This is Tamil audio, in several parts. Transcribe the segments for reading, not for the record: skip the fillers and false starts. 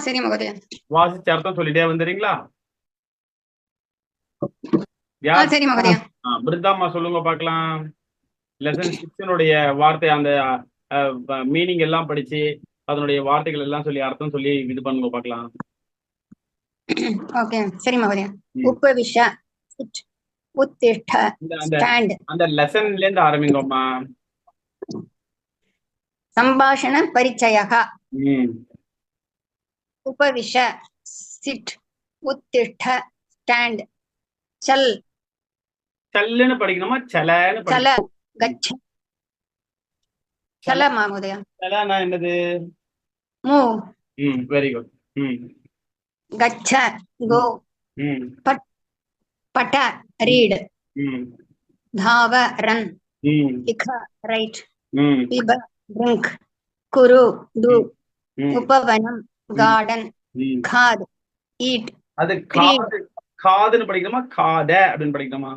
சரி மகோதயா. வாசிச்ச அர்த்தம் சொல்லிட்டே வந்துறீங்களா? சரி மகோதயா. பிருந்தாம்மா சொல்லுங்க பார்க்கலாம். லெசன் 6 வார்த்தை அந்த மீனிங் எல்லாம் படிச்சு அதனுடைய வார்த்தைகள் எல்லாம் சொல்லி அர்த்தம் சொல்லி இது பண்ணுங்க பார்க்கலாம். ஓகே சரி மகோதயா. உபவிஷ, உத்திஷ்ட, ஸ்டாண்ட். அந்த லெசன்ல இருந்து ஆரம்பிங்கம்மா. சம்பாஷண பரிச்சயः. உபவிஷ, சிட், உத்திஷ்ட, ஸ்டாண்ட். சல். சல்லுன்னு படிக்கணுமா சலன்னு சல, படிக்கணும்? கச்ச. சல மகோதயா. சலனா என்னது? மூவ். Very good. கச்ச, கோ. பட, ரீட். தாவ, ரன். லிக, ரைட். பிப, ட்ரிங்க். குரு, டூ. உபவனம், கார்டன். காத், ஈட். அது காது, காதுன்னு படிக்கணுமா காத அப்படின்னு படிக்கணுமா?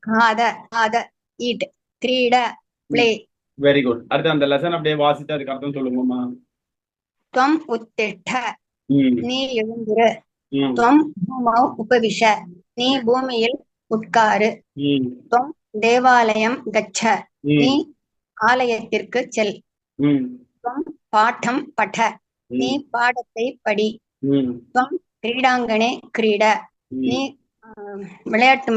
காத, காத, ஈட். கிரீட, பிளே. Very good. அடுத்து அந்த லெசன் அப்படியே வாசித்து அதுக்கு அர்த்தம் சொல்லுங்கம்மா. त्वम् उत्तिष्ठ, நீ எழுந்திரு. त्वम् भूमौ उपविश, நீ பூமியில் உட்காரு. त्वम् தேவாலயம் गच्छ, நீ ஆலயத்திற்கு செல். त्वम् பாடம் பட, நீ பாடத்தை படி. त्वम् கிரீடாங்கணே கிரீட, நீ விளையாட்டு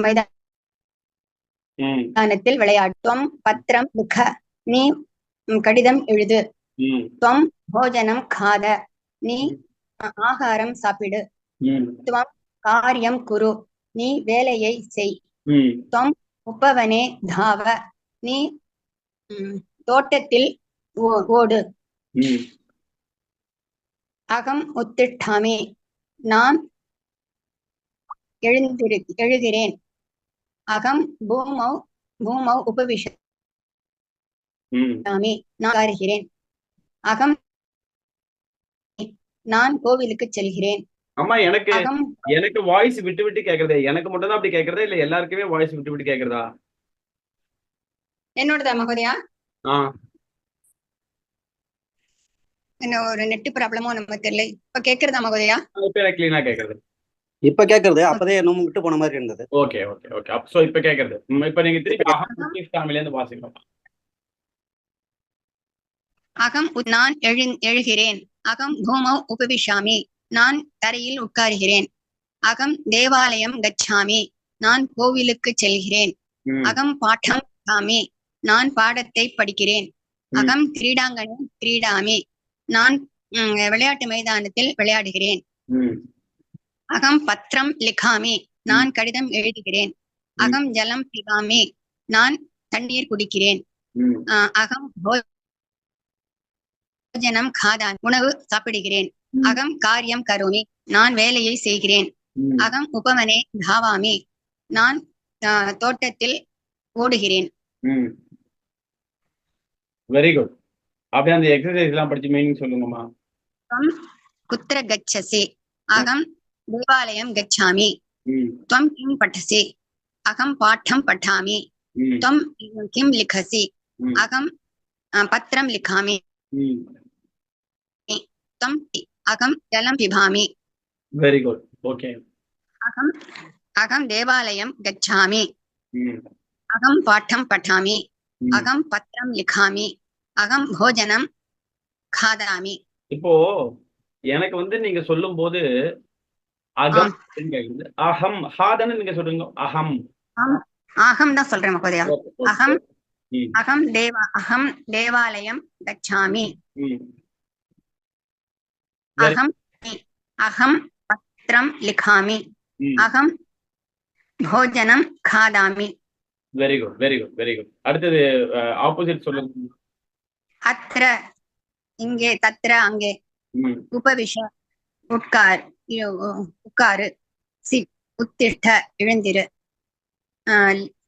மைதானத்தில் விளையாடு. त्वम् பத்திரம் லிக, நீ கடிதம் எழுது. त्वम् भोजनं खाद, நீ ஆகாரம் சாப்பிடு. त्वम् காரியம் குரு, நீ வேலையை செய். त्वम् उपवने धाव, நீ தோட்டத்தில் ஓடு. அகம் உத்திஷ்டாமி, நான் எழுகிறேன். அகம் பூமௌ உபவிஷாமி, நான் வருகிறேன். அகம் நான் கோவிலுக்கு செல்கிறேன். அம்மா எனக்கு வாய்ஸ் விட்டு விட்டு கேக்குறதே. எனக்கு மட்டும் தான் அப்படி கேக்குறதா இல்ல எல்லாருக்குமே வாய்ஸ் விட்டு விட்டு கேக்குறதா? என்னோடதா மகோதயா? என்ன ஒரு நெட் ப்ராப்ளமோ நம்ம தெரியல. இப்ப கேக்குறதா மகோதயா? இப்ப எனக்கு கிளீனா கேக்குறது. இப்ப கேக்குறது. அப்பதே நம்ம விட்டு போன மாதிரி இருந்தது. Okay okay okay. சோ இப்ப கேக்குறது. இப்ப நீங்க திருப்பி அகம் உத்திஷ்டாமில இருந்து வாசிக்கலாம். அகம் நான் எழுகிறேன். அகம் பூமௌ உபவிஷாமி, நான் தரையில் உட்காருகிறேன். அகம் தேவாலயம் கச்சாமி, நான் கோவிலுக்கு செல்கிறேன். அகம் பாடம் படாமி, நான் பாடத்தை படிக்கிறேன். அகம் கிரீடாங்கணே கிரீடாமி, நான் விளையாட்டு மைதானத்தில் விளையாடுகிறேன். அகம் பத்திரம் லிகாமி, நான் கடிதம் எழுதுகிறேன். அகம் ஜலம் பிபாமி, நான் தண்ணீர் குடிக்கிறேன். அகம் போஜனம் காதாமி, உணவு சாப்பிடுகிறேன். அகம் காரியம் கரோமி, நான் வேலையை செய்கிறேன். அகம் உபவனே தாவாமி, நான் தோட்டத்தில் ஓடுகிறேன். Very good. அப்படியே அந்த எக்ஸசைஸ் எல்லாம் படிச்சு மீனிங் சொல்லுங்கம்மா. त्वं कुत्र गच्छसि, अहं देवालयं गच्छामि. त्वं किं पठसि, अहं पाठं पठामि. त्वं किं लिखसि, अहं पत्रं लिखामि. त्वं अहं जलं पिबामि. Very good. ओके. अहं देवालयं गच्छामि. अहं पाठं पठामि. अहं पत्रं लिखामि. अहं भोजनं खादामि. இப்போ எனக்கு நீங்க சொல்லும் போது அகம் கேக்குது. அகம் ஹாதன்னு நீங்க சொல்றீங்க. அகம் அகம் தான் சொல்றேன் மகோதயா. அகம் தேவாலயம் கச்சாமி. அகம் பத்திரம் லிகாமி. அகம் போஜனம் खादामि. Very good very good very good. அடுத்தது ஆப்போசிட் சொல்லுங்க. அத்ர இங்கே, தத்ர அங்கே. உபவிஷ உட்காரு. சிட் உத்திஷ்ட எழுந்திரு.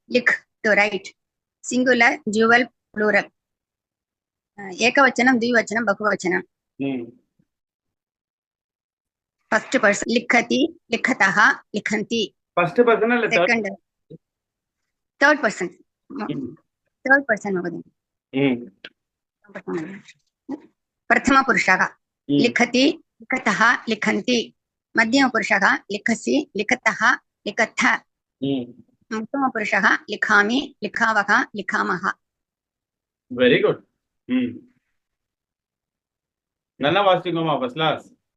லிக் to write. Singular dual plural. ஏகவச்சனம் द्विवचனம் बहुवचனம். ஃபர்ஸ்ட் பர்சன் லிखति लिखतः लिखन्ति. ஃபர்ஸ்ட் பர்சன் இல்ல second third person. Third person மகோதயா. प्रथमपुरुषः ம், लिखति लिखतः लिखन्ति मध्यमपुरुषः लिखसि लिखतः लिखथ ம். उत्तमपुरुषः लिखामि लिखावः लिखामः வெரி குட். ம். நல்லா வாசிச்சுக்கோமா ஃபர்ஸ்ட் கிளாஸ்.